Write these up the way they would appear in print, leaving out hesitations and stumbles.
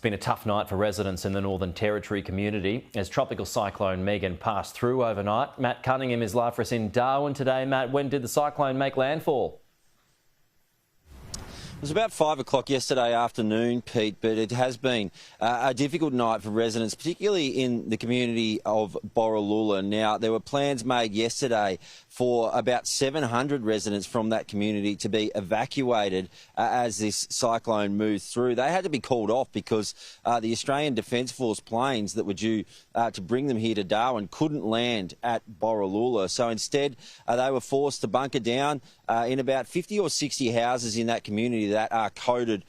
been a tough night for residents in the Northern Territory community as Tropical Cyclone Megan passed through overnight. Matt Cunningham is live for us in Darwin today. Matt, when did the cyclone make landfall? It was about 5 o'clock yesterday afternoon, Pete, but it has been a difficult night for residents, particularly in the community of Borroloola. Now, there were plans made yesterday for about 700 residents from that community to be evacuated as this cyclone moved through. They had to be called off because the Australian Defence Force planes that were due to bring them here to Darwin couldn't land at Borroloola. So instead, they were forced to bunker down in about 50 or 60 houses in that community that are coded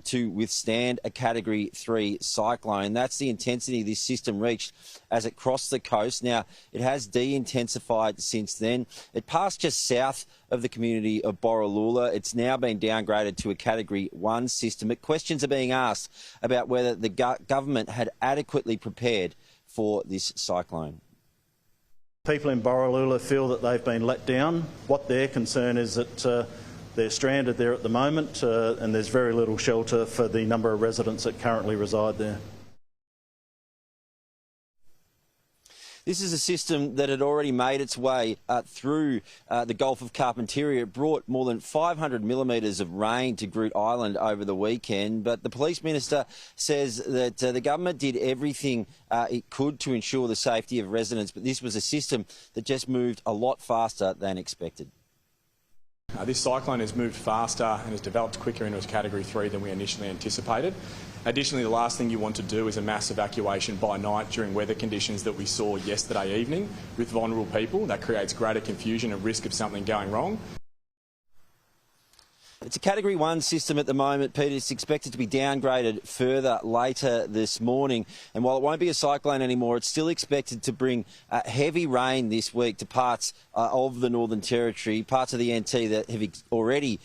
to withstand a Category 3 cyclone. That's the intensity this system reached as it crossed the coast. Now, it has de-intensified since then. It passed just south of the community of Borroloola. It's now been downgraded to a Category 1 system. But questions are being asked about whether the government had adequately prepared for this cyclone. People in Borroloola feel that they've been let down. What their concern is that they're stranded there at the moment and there's very little shelter for the number of residents that currently reside there. This is a system that had already made its way through the Gulf of Carpentaria. It brought more than 500 millimetres of rain to Groote Island over the weekend, but the police minister says that the government did everything it could to ensure the safety of residents, but this was a system that just moved a lot faster than expected. This cyclone has moved faster and has developed quicker into a Category 3 than we initially anticipated. Additionally, the last thing you want to do is a mass evacuation by night during weather conditions that we saw yesterday evening with vulnerable people. That creates greater confusion and risk of something going wrong. It's a Category 1 system at the moment, Peter. It's expected to be downgraded further later this morning. And while it won't be a cyclone anymore, it's still expected to bring heavy rain this week to parts of the Northern Territory, parts of the NT that have already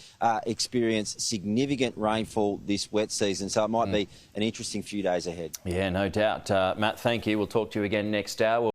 experienced significant rainfall this wet season. So it might be an interesting few days ahead. Yeah, no doubt. Matt, thank you. We'll talk to you again next hour.